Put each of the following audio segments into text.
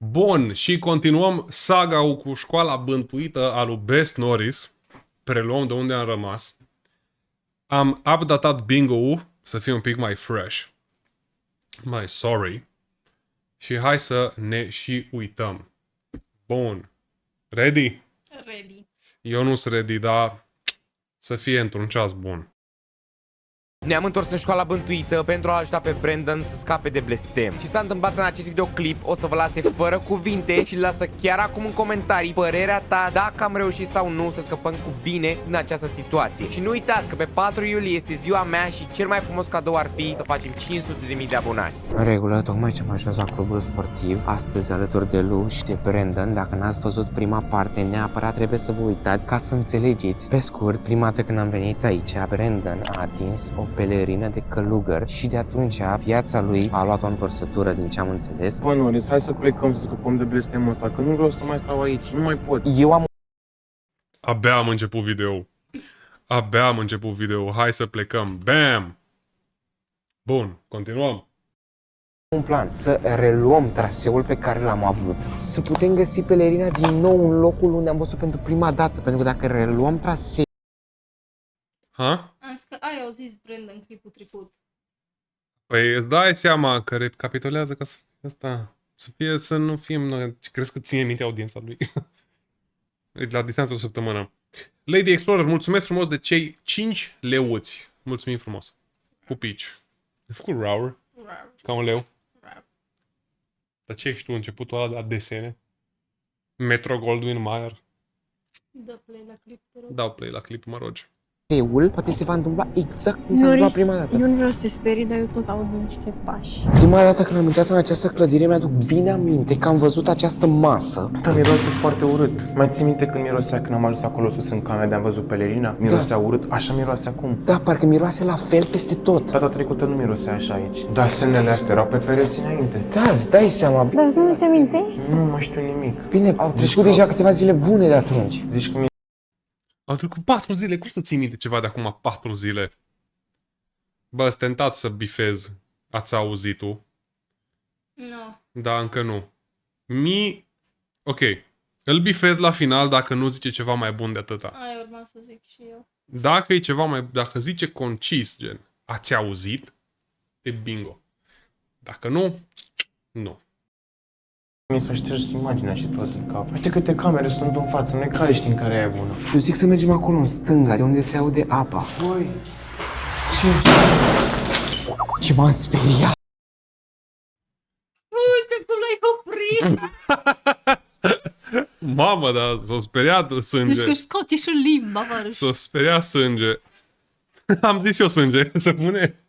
Bun, și continuăm saga cu școala bântuită a lui Best Norris. Preluăm de unde am rămas. Am updatat bingo-ul să fie un pic mai fresh. Mai sorry. Și hai să ne și uităm. Bun. Ready? Ready. Eu nu sunt ready, dar să fie într-un ceas bun. Ne-am întors în școala bântuită pentru a ajuta pe Brandon să scape de blestem. Ce s-a întâmplat în acest videoclip o să vă lase fără cuvinte și lasă chiar acum în comentarii părerea ta dacă am reușit sau nu să scăpăm cu bine din această situație. Și nu uitați că pe 4 iulie este ziua mea și cel mai frumos cadou ar fi să facem 500.000 de abonați. În regulă, tocmai ce am ajuns la clubul sportiv, astăzi alături de Lu și de Brandon. Dacă n-ați văzut prima parte, neapărat trebuie să vă uitați ca să înțelegeți. Pe scurt, prima dată când am venit aici, Brandon a atins o pelerină de călugăr și de atunci viața lui a luat o întorsătură din ce am înțeles. Bă, Norris, hai să plecăm să scăpăm de blestemul ăsta, că nu vreau să mai stau aici, nu mai pot. Eu am Abia am început video. Abia am început video. Hai să plecăm. Bam! Bun, continuăm. un plan, să reluăm traseul pe care l-am avut, să putem găsi pelerina din nou în locul unde am văzut pentru prima dată, pentru că dacă reluăm traseul, Ha? Am zis că ai auzit Brandon clipul trecut. Păi îți dai seama că recapitulează ca să fie asta. Să nu fim noi. Crezi că ține minte audiența lui? La distanță o săptămână. Lady Explorer, mulțumesc frumos de cei 5 leuți. Mulțumim frumos. Pupici. Ai făcut rower? Ca un leu. Dar ce ești tu, începutul ăla de la desene? Metro Goldwyn Mayer. Dă play la clip, te rog. Dau play la clip, mă rogi. poate se va întâmpla exact cum s-a întâmplat prima dată. Eu nu vreau să te sperii, dar eu tot aud niște pași. Prima dată când am intrat în această clădire, mi-aduc bine aminte că am văzut această masă. Da, miroase foarte urât. Mai ții minte când mirosea când am ajuns acolo sus în camera de am văzut pelerina? Mirosea urât, așa miroase acum. Da, parcă miroase la fel peste tot. Data trecută nu mirosea așa aici. Dar semnele astea erau pe pereți înainte. Da, îți dai seama. Dar tu nu te amintești? Nu mai știu nimic. Bine, au trecut deja câteva zile bune de atunci. Zici că Au trecut 4 zile. Cum să ții minte ceva de acum 4 zile? Bă, sunt tentat să bifez. Ați auzit tu. Nu. Da, încă nu. Ok. Îl bifez la final dacă nu zice ceva mai bun de atâta. Aia urma să zic și eu. Dacă e ceva mai... Dacă zice concis, gen, ați auzit, e bingo. Dacă nu, nu. mi s-a șters imaginea și tot în cap. Uite câte camere sunt în față, noi care știm care e bună? Eu zic să mergem acolo în stânga, de unde se aude apa. Băi, Ce m-am speriat! Uite, tu l-ai oprit! Mamă, dar s-o speriat Deci sânge. că scoate și limba, vară. S-o speriat sânge. Am zis eu sânge, să pune.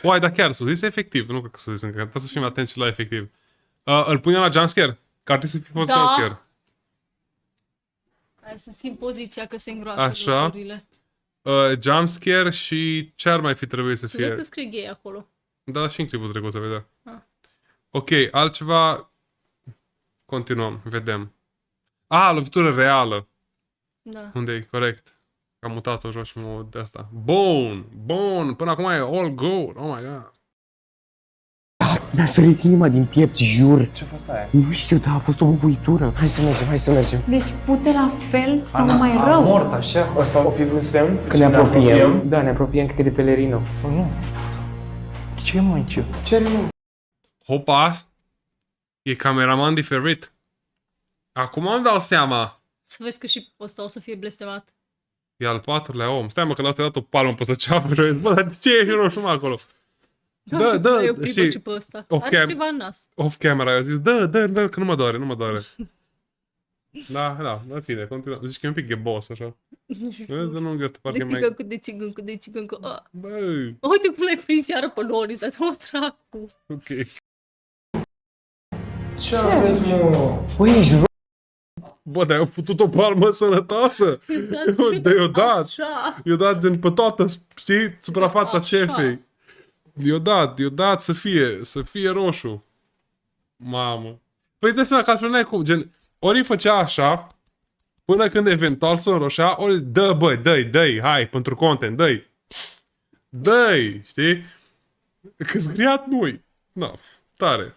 Uai, dar chiar, s-o zis efectiv. Nu cred că s-o zis încă. Trebuie să fim atenți și la efectiv. Îl punem la jumpscare? Că ar trebui să fie fost Da. jumpscare. Hai să schimb poziția, că se îngroașă Așa. lucrurile. Jumpscare și ce ar mai fi trebuit să Tu vezi fie? că scrie gay acolo. Da, și în clipul trecut se vedea. Ah. Ok, altceva... Continuăm, vedem. Lovitură reală. Da. Unde e? Corect. Am mutat-o jos și mă de asta. Bun. Până acum e all good. Oh my god. Mi-a sărit inima din piept, jur. ce-a fost aia? Nu știu, dar a fost o bubuitură. Hai să mergem. Deci pute la fel sau mai rău? Mort așa? Asta o fi vreun semn? Că ne apropiem. Da, ne apropiem, cred că de pelerină. Oh, nu. Ce e mai ce? Ce are, mă? Hopa. E cameraman diferit. Acum îmi dau seama. Să vezi că și ăsta o să fie blestemat. E al 4-lea om. Stai mă că l-ați dat o palmă pe ceafă. Bă, dar de ce e roșu mă acolo? Da, Eu privă știi, și pe ăsta. off Are cam. ceva în nas. Off camera. Eu zis, da, că nu mă doare. Da, în fine, continuăm. Zici că e un pic ghebos, așa. Vezi, dar nu găsesc parcă e mai... De țigancă. Bă, Uite cum l-ai prins iară pe Loris, dar mă dracu. ok. Ce aveți, mă? Băi, ești rău. Bă, dar eu putut o palmă sănătoasă. Eu dat. Așa. Eu dat gen pe toată, știi, suprafața Așa. cefei. Eu dat să fie roșu. Mamă. Păi îți dai seama că altfel n-ai cum, gen, ori îi făcea așa, până când eventual să înroșea, ori dă-i, hai, pentru content, dă-i, știi? Că zgriat nu-i. No, tare.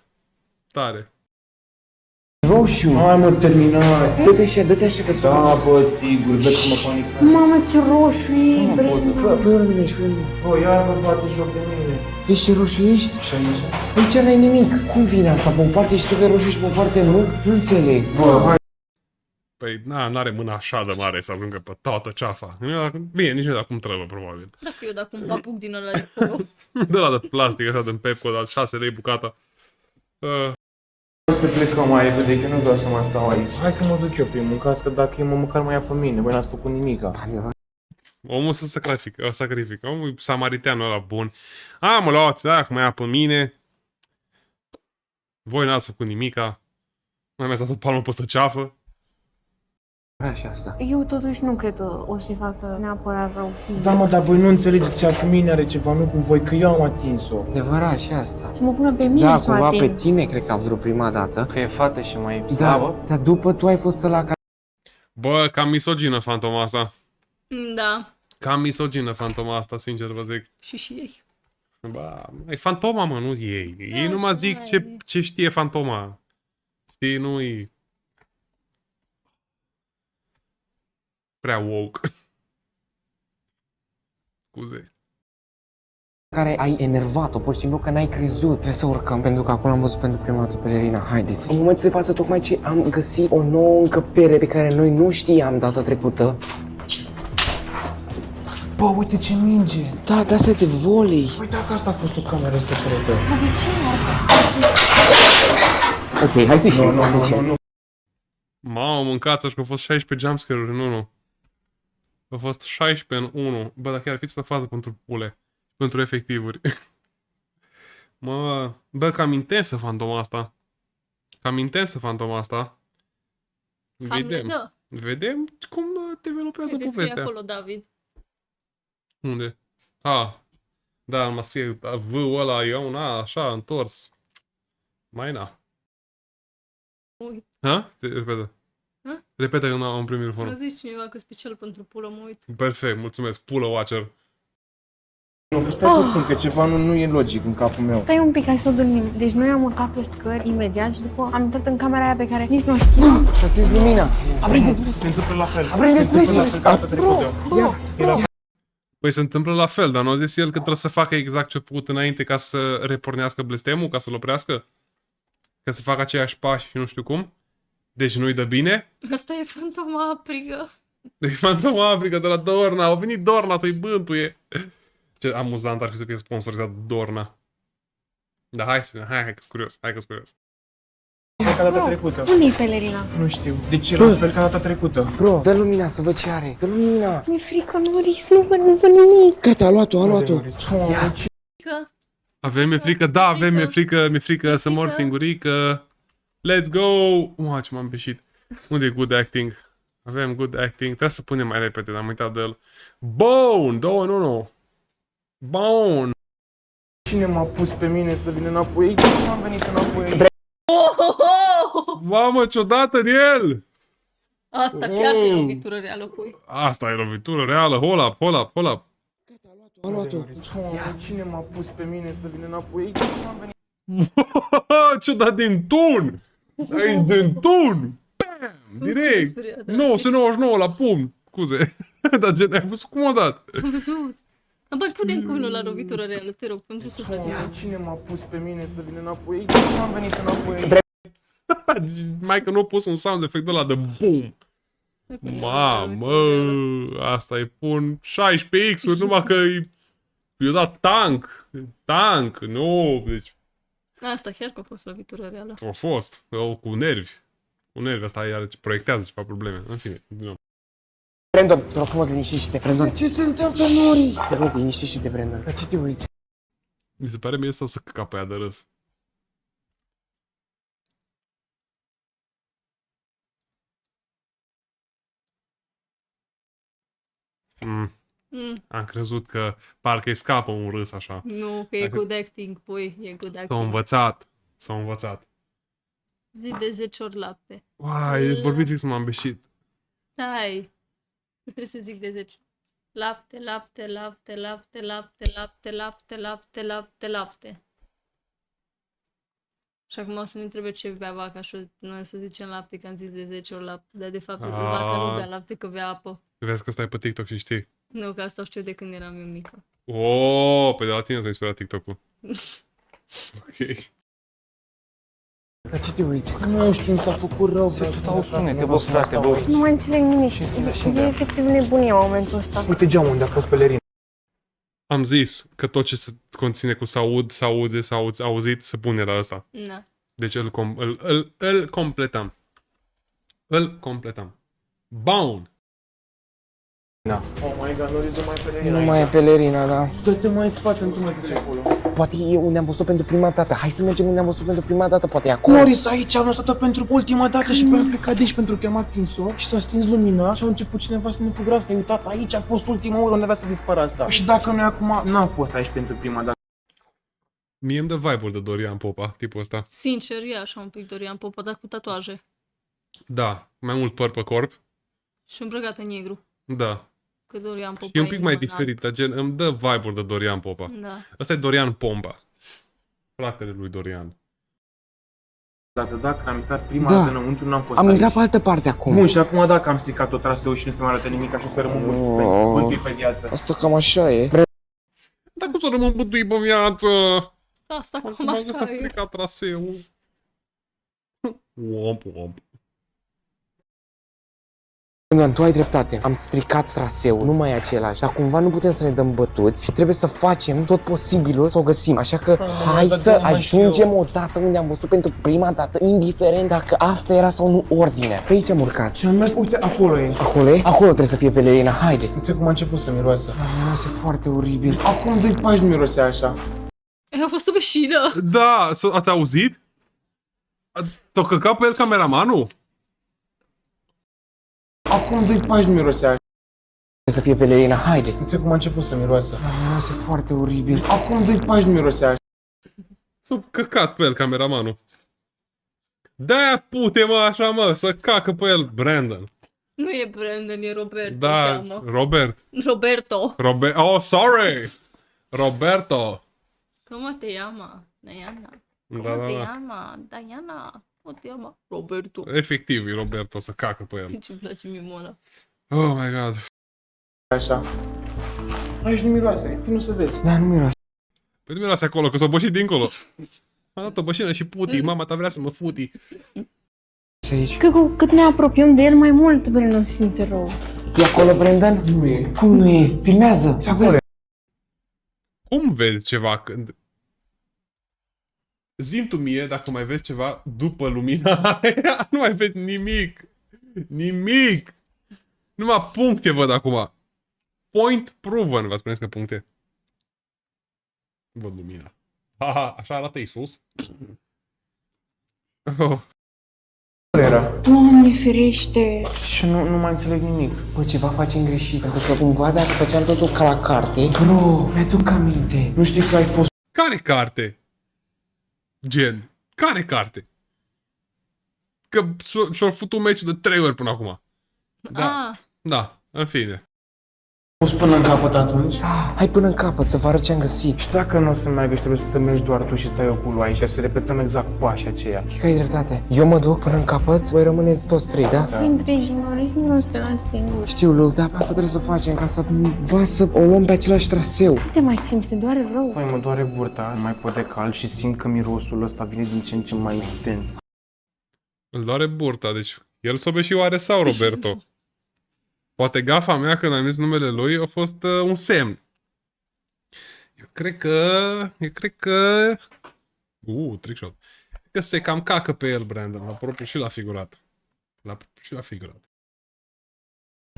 roșu. Hai mă, terminați. Dă-te așa că-ți Da, bă, sigur, vezi cum mă panic. Mamă, ce roșu e, Brenda. Fă-i o lumină aici, fă-i o lumină. Bă, iar vă bate joc de mine. Vezi ce roșu ești? Și aici? Aici n-ai nimic. Cum vine asta? Pe o parte ești super roșu și pe o parte nu? Nu înțeleg. Bă, hai. Păi, n-are mâna așa de mare să ajungă pe toată ceafa. Bine, nici nu știu cum trebuie, probabil. Dacă eu dacă un papuc din ăla de acolo. De la de plastic, așa, de Pepco, de 6 lei bucata. O să plecăm mai repede, că eu nu vreau să mai stau aici. Hai că mă duc eu primul, în caz că dacă eu măcar mă ia pe mine. Voi n-ați făcut nimica. Omul se sacrifică. Omul e samariteanul ăla bun. Mă luați, dacă mă ia pe mine. Voi n-ați făcut nimica. Mai mi-ați dat o palmă peste ceafă. Și asta. Eu totuși nu cred că o să-i facă neapărat rău fiind. Da, mă, dar voi nu înțelegeți, ea cu mine are ceva, nu cu voi, că eu am atins-o. Adevărat și asta. Să mă pună pe mine Da, să o cumva pe ating. tine cred că a vrut prima dată. Că e fată și mai Da, dar după tu ai fost ăla care... Bă, cam misogină fantoma asta. Da. Cam misogină fantoma asta, sincer vă zic. Și ei. Ba, e fantoma, mă, nu ei. Ei Da, numai și zic mai- ce știe fantoma. Știi, nu-i... Prea woke. Scuze. care ai enervat-o, pur și simplu că n-ai crezut. Trebuie să urcăm, pentru că acolo am văzut pentru prima dată pelerina. Haideți! În momentul de față, tocmai ce am găsit o nouă încăpere pe care noi nu știam data trecută. Bă, uite ce minge! Da, de asta de volei. Păi dacă asta a fost o cameră secretă. Ok, hai să ieșim. Nu. Mamă, mâncați că au fost 16 jumpscare-uri în 1. Au fost 16 în 1. Bă, dar chiar fiți pe fază pentru pule. Pentru efectivuri. Mă, bă, cam intensă fantoma asta. Cam intensă fantoma asta. Cam le dă. Vedem cum developează Uite, scrie povestea. acolo, David. Unde? Da, mă scrie V-ul ăla, eu una, așa, întors. Mai na. Uit. Repetă. Ha? Repetă când am primit A telefonul. zis cineva că special pentru pulă, mă uit. Perfect, mulțumesc. Pulă watcher. Nu, că stai puțin, că ceva nu e logic în capul meu. Stai un pic, hai să o dormim. Deci noi am urcat pe scări imediat și după am intrat în camera aia pe care nici nu o știam. Să stingi lumina. Se întâmplă la fel. Aprindeți Se întâmplă la fel ca data trecută. Ia. Păi se întâmplă la fel, dar nu a zis el că trebuie să facă exact ce a făcut înainte ca să repornească blestemul, ca să-l oprească? Ca să facă aceiași pași și nu știu cum? Deci nu-i dă bine? Asta e fantoma aprigă. Deci fantoma Africa de la Dorna, au venit Dorna să-i bântuie. Ce amuzant ar fi să fie sponsorizat Dorna. Dar hai că-s curios, E ca data trecută. Unde-i pelerina? Nu știu. De ce la fel ca data trecută? Bro, dă lumina să văd ce are. Dă lumina. Mi-e frică, Noris, nu văd nimic. Gata, a luat-o, a luat-o. Ia. Că Avem, e frică, da, mi-e frică să mor frică. singurică. Let's go! Ce m-am beșit. Unde e good acting? Avem good acting. Trebuie să punem mai repede, am uitat de el. Bone! 2 în 1. Bone! Cine m-a pus pe mine să vin înapoi? Ei, cum am venit înapoi? Mamă, ciudată în el! asta chiar e lovitură reală, pui. Asta e lovitură reală. Hold up. A luat-o. Ia. Cine m-a pus pe mine să vin înapoi? Ei, cum am venit? Ciudat din tun! Aici din tun! Bam! Direct! Speriat, da. 999 la pumn! Scuze. Dar gen, ai fost cum a dat? Am văzut. Mai pune încă unul la lovitură reală, te rog, pentru sufletul meu. Cine m-a pus pe mine să vin înapoi? Ei, cum am venit înapoi? Mai că nu a pus un sound effect ăla de boom. Mamă, asta e pun 16 X-uri, numai că i-a dat tank, nu, deci Asta chiar că a fost lovitură reală. a fost, cu nervi, asta iar proiectează ceva probleme, în fine, din nou. Brandon, te rog frumos, liniștește-te, Brandon. Ce se întâmplă, Noris? Te rog, liniștește-te, Brandon. La ce te uiți? Mi se pare mie să căca pe ea de râs. Am crezut că parcă-i scapă un râs așa. Nu, că e Dacă- good acting, pui, e good S-au acting. învățat. Zi de 10 ori lapte. Uai, vorbit fix m-am beșit. Stai. Trebuie să zic de 10. Lapte, lapte, lapte, lapte, lapte, lapte, lapte, lapte, lapte, lapte. Și acum o să ne întrebe ce bea vaca și noi o să zicem lapte, că am zis de 10 ori lapte. Dar de fapt vaca nu bea lapte, că bea apă. Vezi că stai pe TikTok și știi. Nu, că asta o știu de când eram eu mică. Pe de la tine s-a inspirat TikTok-ul. Ok. Dar ce te uiți? Că nu știu, mi s-a făcut rău, bă. Tot au sunete, bă, frate, bă. Nu mai înțeleg nimic. E efectiv nebunie în momentul ăsta. Uite geamul unde a fost pelerina. Am zis că tot ce se conține cu auzit, se pune la ăsta. Da. Deci îl completăm. Îl completăm. Bun. Oh my god, nu mai pelerina. Nu mai e pelerina, da. Dă-te mai în spate, nu te mai duce acolo. Poate e unde am văzut pentru prima dată. Hai să mergem unde am văzut pentru prima dată, poate e acolo. Noris, aici am lăsat-o pentru ultima dată și pe a plecat de aici pentru că am atins-o și s-a stins lumina și a început cineva să ne fugrească. Ai uitat, aici a fost ultima oră unde avea să dispară asta. Și dacă noi acum n-am fost aici pentru prima dată. Mie îmi dă vibe-uri de Dorian Popa, tipul ăsta. Sincer, e așa un pic Dorian Popa, dar cu tatuaje. Da, mai mult păr pe corp. Și îmbrăcat în negru. Da. Că Dorian Popa Și e un pic mai normal. diferit, dar gen îmi dă vibe-uri de Dorian Popa. Da. Ăsta e Dorian Pompa. Fratele lui Dorian. Dacă am intrat prima Da. dată înăuntru, n-am fost Am aici. intrat pe altă parte acum. Bun, și acum dacă am stricat tot traseul și nu se mai arată nimic, așa să rămân bântui pe viață. Asta cam așa e. Dar cum să rămân bântuit pe viață? Asta Acum cum am s-a așa e. stricat traseul. Womp, womp. Brendan, tu ai dreptate. Am stricat traseul, nu mai e același. Dar cumva nu putem să ne dăm bătuți și trebuie să facem tot posibilul să o găsim. Așa că hai să ajungem odată unde am văzut pentru prima dată, indiferent dacă asta era sau nu ordine. Pe aici am urcat. Și am mers, uite, acolo e. Acolo e? Acolo trebuie să fie pelerina, haide. Uite cum a început să miroasă. Miroase foarte oribil. Acum 2 pași mirosea așa. A fost o beșină. Da, ați auzit? S-a căcat pe el cameramanul? Acum 2 pași mirosea așa. Trebuie să fie pelerina, haide. Uite cum a început să miroasă. Miroase foarte oribil. Acum 2 pași mirosea așa. S-a căcat pe el cameramanul. De-aia pute, mă, așa, mă, să cacă pe el Brandon. Nu e Brandon, e Roberto. Da, cheamă. Roberto. Roberto. Oh, sorry! Roberto. Cum te cheamă? Diana. Cum Da, da, te da. cheamă? Diana. Cum te cheamă? Roberto. Efectiv, e Roberto să cacă pe el. Ce-mi place mie ăla. Oh my god. Așa. Aici nu miroase, nu să vezi. Da, nu miroase. Păi nu miroase acolo, că s-a bășit dincolo. A dat o bășină și puti, mama ta vrea să mă futi. Aici. Că cu cât ne apropiem de el mai mult, Brendan se simte rău. E acolo, Brendan? Nu e. Cum nu e? Filmează. Și acolo e. Cum vezi ceva când... Zi-mi tu mie dacă mai vezi ceva după lumina aia. Nu mai vezi nimic. Nimic. Numai puncte văd acum. Point proven. V-ați prins că puncte? Văd lumina. Haha, așa arată Iisus. Oh. Era. Doamne ferește! Și nu mai înțeleg nimic. Bă, ceva facem greșit. Pentru că cumva dacă făceam totul ca la carte... Bro, mi-aduc aminte. Nu știi că ai fost Care carte? Gen. Care carte? Că și-au făcut un meci de 3 ori până acum. Da. Ah, Da, în fine. până în capăt atunci? Da, hai până în capăt să vă arăt ce am găsit. Și dacă nu o să meargă și trebuie să mergi doar tu și stai eu cu lui aici, să repetăm exact pașii aceia. Că ai dreptate. Eu mă duc până în capăt, voi rămâneți toți trei, da? Printre și Noris nu te las singur. Știu, Luc, dar asta trebuie să facem ca să va să o luăm pe același traseu. Nu te mai simți, te doare rău. Păi mă doare burta, nu mai pot de cald și simt că mirosul ăsta vine din ce în ce mai intens. Îl doare burta, deci el s-o beșioare sau Roberto? Poate gafa mea când am zis numele lui a fost un semn. Eu cred că... trickshot. Că se cam cacă pe el, Brandon, la propriu și la figurat.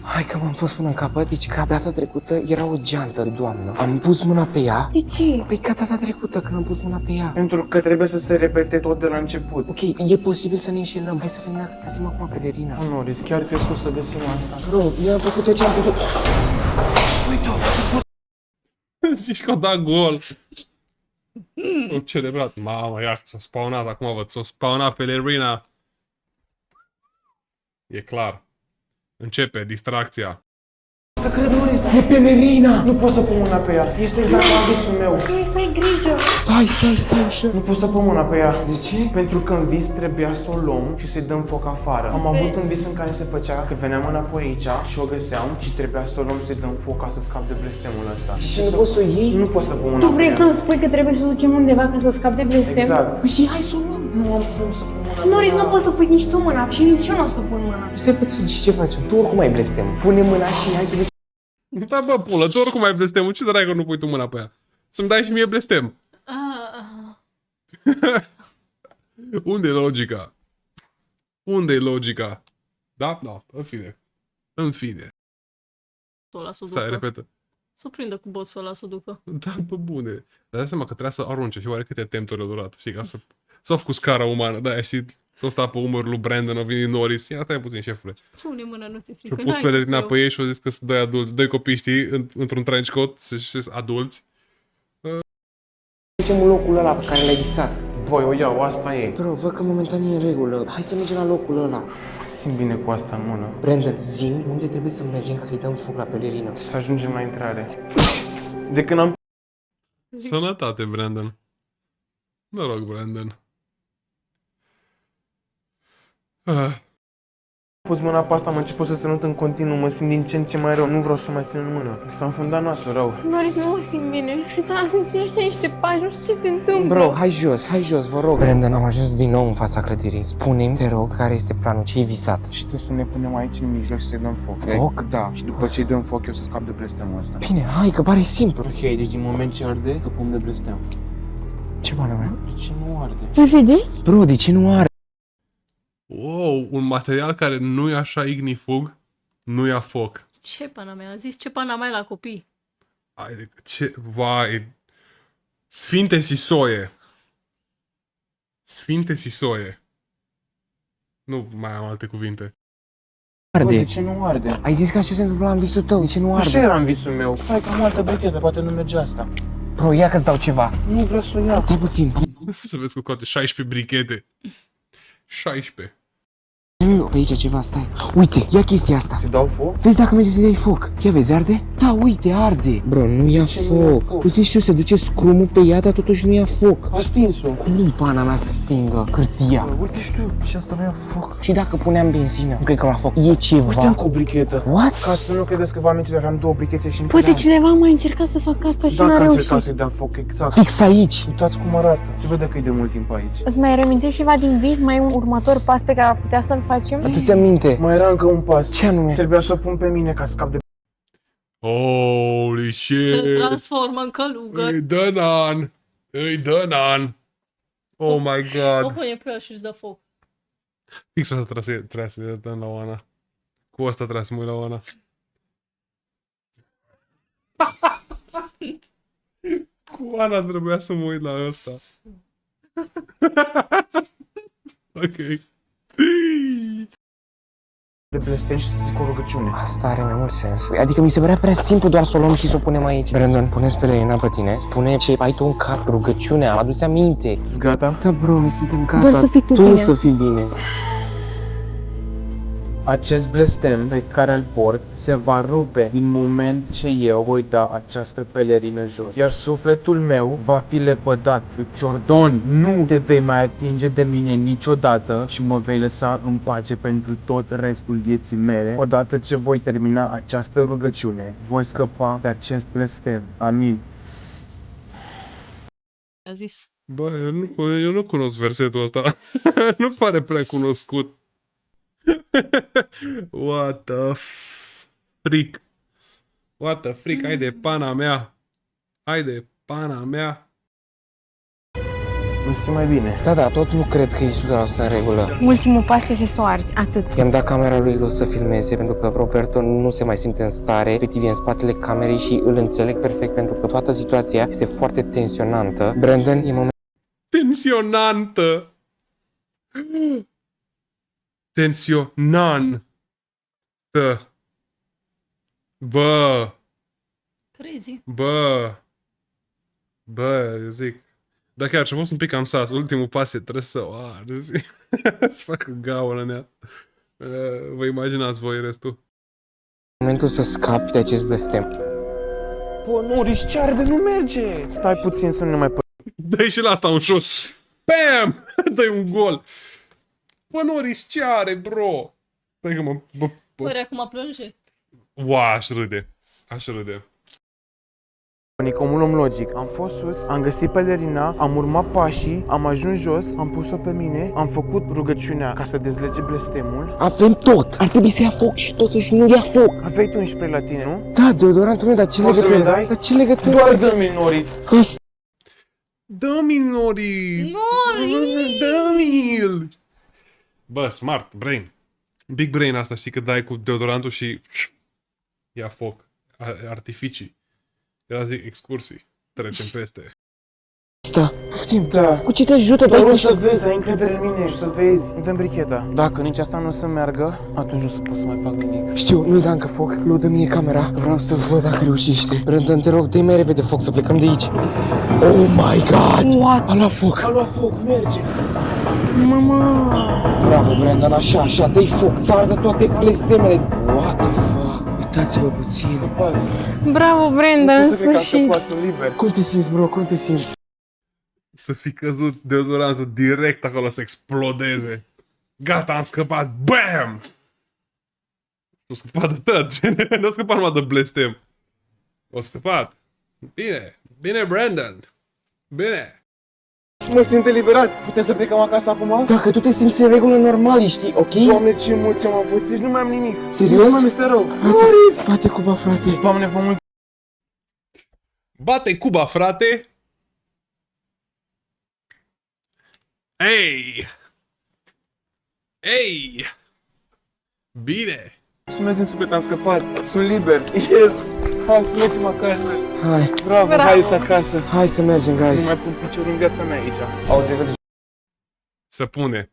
Hai că m-am fost până în capăt, deci ca data trecută era o geantă de doamnă. Am pus mâna pe ea. De ce? Păi ca data trecută când am pus mâna pe ea. Pentru că trebuie să se repete tot de la început. Ok, e posibil să ne înșelăm. Hai să vedem dacă găsim acum pelerina. Nu, Noris, chiar crezi că o să găsim asta? Bro, eu am făcut tot ce am putut. Zici că o da gol. O celebrat. Mamă, ia, s-a spawnat acum, văd, s-a spawnat pelerina. E clar. Începe distracția. Să cred, Noris. E pelerina. Nu pot să pun mâna pe ea. Este exact ca visul meu. Noris, să ai grijă. Stai ușor. Nu pot să pun mâna pe ea. De ce? Pentru că în vis trebuia să o luăm și să-i dăm foc afară. Am avut un vis în care se făcea că veneam înapoi aici și o găseam și trebuia să o luăm să-i dăm foc ca să scap de blestemul ăsta. Și nu poți să o iei? Nu pot să pun mâna Tu pe vrei ea. să-mi spui că trebuie să o ducem undeva ca să scap de blestem? Exact. Păi și hai să o luăm. Nu am cum să pun mâna pe Noris, ea. nu poți să pui nici tu mâna și nici eu nu o să pun mâna. Stai puțin, și ce facem? Tu oricum ai blestem. Pune mâna și hai să ducem. Da, bă, pulă, tu oricum ai blestemul, ce dracu că nu pui tu mâna pe ea? Să-mi dai și mie blestem. Unde e logica? Unde e logica? Da? Da, în fine. În fine. Ăla să o Stai, ducă. repetă. Să prindă cu boțul ăla să o ducă. Da, bă, bune. Dar dai seama că trebuia să arunce și oare câte temturi a durat, știi, ca să... Sof cu scara umană, da, știi, tot sta pe umărul lui Brandon, a venit Norris. Ia stai puțin, șefule. Pune mâna, nu ți Și-a frică. pus pelerina pe ei și a zis că sunt doi adulți, doi copii, știi, într-un trench coat, sunt adulți. Ducem în locul ăla pe care l-ai visat. Băi, o iau, asta e. Bro, văd că momentan e în regulă. Hai să mergem la locul ăla. Simt bine cu asta în mână. Brandon, zi unde trebuie să mergem ca să-i dăm foc la pelerină. Să ajungem la intrare. De când am Sănătate, Brandon. Noroc, Brandon. pus mâna pe asta, am început să strănut în continuu, mă simt din ce în ce mai rău, nu vreau să mai țin în mână. S-a înfundat nasul rău. Noris, nu mă simt bine. Sunt ține niște pași, nu știu ce se întâmplă. Bro, hai jos, vă rog. Brandon, am ajuns din nou în fața clădirii. Spune-mi, te rog, care este planul, ce ai visat? Și trebuie să ne punem aici în mijloc și să-i dăm foc. Foc? Da, și după ce îi dăm foc, eu să scap de blestemul ăsta. Bine, hai, că pare simplu. Ok, deci din moment ce arde, scăpăm de blestem. Ce bani mea? De ce nu arde? Îl vedeți? Bro, de ce nu are? Wow, un material care nu e așa ignifug, nu ia foc. Ce pana mea? A zis ce pana mai la copii. Ai de ce, vai. Sfinte Sisoie. Sfinte Sisoie. Nu mai am alte cuvinte. Bă, Arde. de ce nu arde? Ai zis că așa se întâmpla în visul tău. De ce nu Așa arde? era în visul meu. Stai că am o altă brichetă, poate nu merge asta. Bro, ia că-ți dau ceva. Nu vreau să o iau. Stai puțin. Să vezi cu toate 16 brichete. 16. Pe aici ceva, stai. Uite, ia chestia asta. Să dau foc? Vezi dacă merge să dai foc. Ia vezi, arde? Da, uite, arde. Bro, nu ia ce nu ia foc. foc? Uite, știu, se duce scrumul pe ea, dar totuși nu ia foc. A stins-o. Cum pana mea să stingă hârtia? Uite, știu, și asta nu ia foc. Și dacă puneam benzină, nu cred că la foc. E Uite ceva. încă o brichetă. What? Ca să nu credeți că vă amintiți, aveam două brichete și Poate încă cineva a mai încercat să facă asta și Dacă n-a am încercat reușit. să-i dea foc, exact. Fix aici. Uitați cum arată. Se vede că e de mult timp aici. Îți mai reamintești ceva din vis? Mai e un următor pas pe care ar putea să-l facem? Adu-ți aminte. Mai era încă un pas. Ce anume? Trebuia să o pun pe mine ca să scap de... Holy shit. Se transformă în călugăr. Îi dă nan. Îi dă nan. Oh my O god. pune pe el și îți dă foc. Fix asta trebuie să dăm la Oana. Cu asta trebuie să mă uit la Oana. Cu Oana trebuia să mă uit la ăsta. Ok. de blestem și să zic o rugăciune. Asta are mai mult sens. Adică mi se părea prea simplu doar să o luăm și să o punem aici. Brandon, pune-ți pelerina pe tine. Spune ce ai tu în cap, rugăciunea, adu-ți aminte. Ești gata? Da, bro, noi suntem gata. Doar să fii tu tu bine. să fii bine. Acest blestem pe care îl port se va rupe din moment ce eu voi da această pelerină jos. Iar sufletul meu va fi lepădat. Îți ordon, nu te vei mai atinge de mine niciodată și mă vei lăsa în pace pentru tot restul vieții mele. Odată ce voi termina această rugăciune, voi scăpa de acest blestem. Amin. A zis. Bă, eu nu cunosc versetul ăsta. Nu pare prea cunoscut. What the freak. What the freak, hai de pana mea. Hai de pana mea. Mă simt mai bine. Da, tot nu cred că e 100% în regulă. Ultimul pas este să o arzi, atât. I-am dat camera lui Lu să filmeze pentru că Roberto nu se mai simte în stare. Efectiv e în spatele camerei și îl înțeleg perfect pentru că toată situația este foarte tensionantă. Brandon, e moment Tensionantă. Tensionantă. Bă. Crazy. Bă, eu zic. Da, chiar ce-a fost un pic cam sas. Ultimul pas trebuie să o arzi. Să facă gaură în ea. Vă imaginați voi restul. Momentul să scapi de acest blestem. Bă, nu, Richard, nu merge! Stai puțin să nu ne mai Dă-i și la asta un șut. Bam! Dă-i un gol. Bă, Norris, ce are, bro? Stai că mă... Ori acum plânge. Ua, aș râde. Aș râde. Ca un om logic. Am fost sus, am găsit pelerina, am urmat pașii, am ajuns jos, am pus-o pe mine, am făcut rugăciunea ca să dezlege blestemul. Avem tot! Ar trebui să ia foc și totuși nu ia foc! Aveai tu un spray la tine, nu? Da, deodorantul meu, dar ce Poți să legătură? mi-l dai? Dar ce legătură? Doar dă-mi, Norris! Dă-mi, Norris! Norris! Dă-mi-l! Bă, smart, brain. Big brain asta, știi, că dai cu deodorantul și... ia foc. Artificii. Era zic excursii. Trecem peste. Asta, puțin, Da. cu ce te ajută? Dar Dai o cu să vezi, ai încredere în mine și să vezi. Dă-mi bricheta. Dacă nici asta nu o să meargă, atunci nu o să pot să mai fac nimic. Știu, nu-i da încă foc, lu-dă mie camera, vreau să văd dacă reușește. Brandon, te rog, dă-i mai repede foc, să plecăm de aici. Oh my god! What? A luat foc! A luat foc, merge! Mamă! Bravo, Brandon, așa, dă-i foc, să ardă toate blestemele. What the fuck? Uitați-vă puțin. Bravo, Brandon, în sfârșit! Sunt liber. Cum te simți, bro? Cum te simți? Să fi căzut deodorantul direct acolo să explodeze. Gata, am scăpat. BAM! Nu scăpat de tot. Nu a scăpat numai de blestem. O scăpat. Bine. Bine, Brandon. Bine. Mă simt eliberat. Putem să plecăm acasă acum? Dacă tu te simți în regulă normal, știi, ok? Doamne, ce emoții am avut. Deci nu mai am nimic. Serios? Nu mai este rău. Bate Cuba, frate. Doamne, vă mulțumesc. Bate Cuba, frate. Ei! Ei! Bine! Mulțumesc din suflet, am scăpat. Sunt liber. Yes! Hai să mergem acasă. Hai, Bravo, Bravo. haideți acasă. hai să mergem, Nu guys. mai pun piciorul în viața mea aici. Au trecut de Să pune.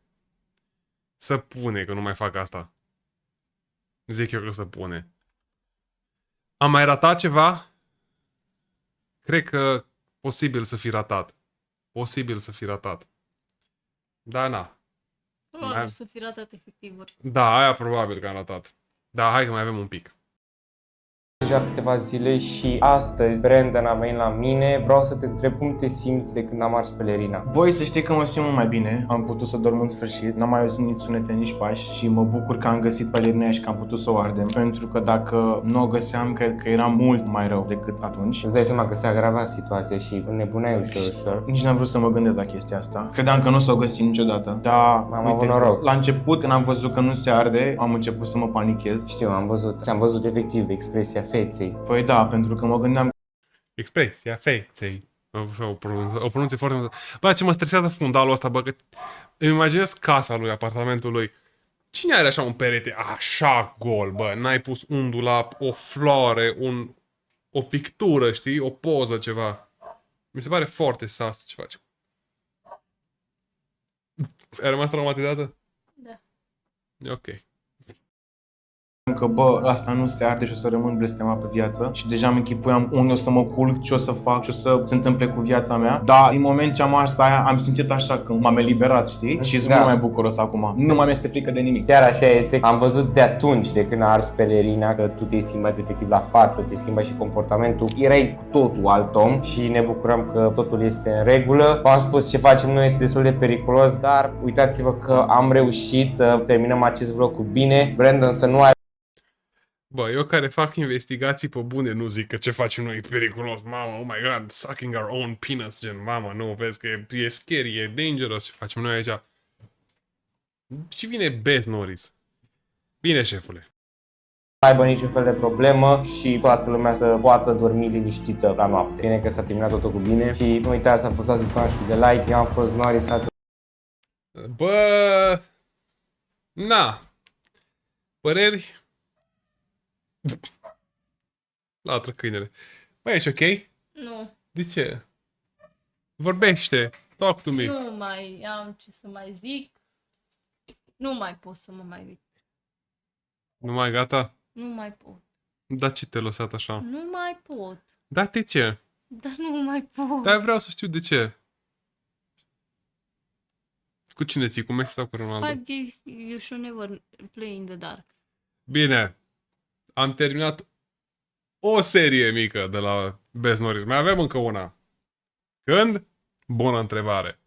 Să pune că nu mai fac asta. Zic eu că să pune. Am mai ratat ceva? Cred că posibil să fi ratat. Posibil să fi ratat. Da, na. Probabil Mai- să fi ratat efectiv. Da, aia probabil că am ratat. Da, hai că mai avem un pic. Deja câteva zile și astăzi Brandon a venit la mine. Vreau să te întreb cum te simți de când am ars pelerina. Băi, să știi că mă simt mult mai bine. Am putut să dorm în sfârșit. N-am mai auzit nici sunete, nici pași. Și mă bucur că am găsit pelerina aia și că am putut să o ardem. Pentru că dacă nu o găseam, cred că era mult mai rău decât atunci. Îți dai seama că se agrava situația și înnebuneai ușor. Nici n-am vrut să mă gândesc la chestia asta. Credeam că nu o să o găsim niciodată. Dar, Am avut noroc. la început, când am văzut că nu se arde, am început să mă panichez. Știu, ți-am văzut efectiv expresia feței. Păi da, pentru că mă gândeam Expresia feței. O pronunție foarte mult. Bă, ce mă stresează fundalul ăsta, bă, că îmi imaginez casa lui, apartamentul lui. Cine are așa un perete așa gol, bă? N-ai pus un dulap, o floare, o pictură, știi? O poză, ceva. Mi se pare foarte sas ce faci. Ai rămas traumatizată? Da. E ok. că, bă, asta nu se arde și o să rămân blestemat pe viață și deja îmi închipuiam unde o să mă culc, ce o să fac, ce o să se întâmple cu viața mea. Dar în moment ce am ars aia, am simțit așa că m-am eliberat, știi? Și sunt Da. mult mai bucuros acum. Nu mai mi-este frică de nimic. Chiar așa este. Am văzut de atunci, de când a ars pelerina, că tu te-ai schimbat efectiv la față, te-ai schimbat și comportamentul. Erai cu totul alt om și ne bucurăm că totul este în regulă. V-am spus, ce facem noi este destul de periculos, dar uitați-vă că am reușit să terminăm acest vlog cu bine. Brandon să nu ai Bă, eu care fac investigații pe bune nu zic că ce facem noi e periculos. Mamă, oh my god, sucking our own peanuts, gen, mamă, nu, vezi că e scary, e dangerous ce facem noi aici. Și vine Bess Norris. Bine, șefule. aibă niciun fel de problemă și toată lumea să poată dormi liniștită la noapte. Bine că s-a terminat totul cu bine și nu uitați să apăsați butonul de like. Eu am fost Norris. Bă... Na. Păreri? Latră câinele. Băi, ești ok? Nu. De ce? Vorbește. Talk to me. Nu mai am ce să mai zic. Nu mai pot să mă mai uit. Nu mai gata? Nu mai pot. Da, ce te-ai lăsat așa? Nu mai pot. Da, de ce? Dar nu mai pot. Dar vreau să știu de ce. Cu cine ții? Cu Messi sau cu Ronaldo? 5 days you should never play in the dark. Bine. am terminat o serie mică de la Best Norris. Mai avem încă una. Când? Bună întrebare.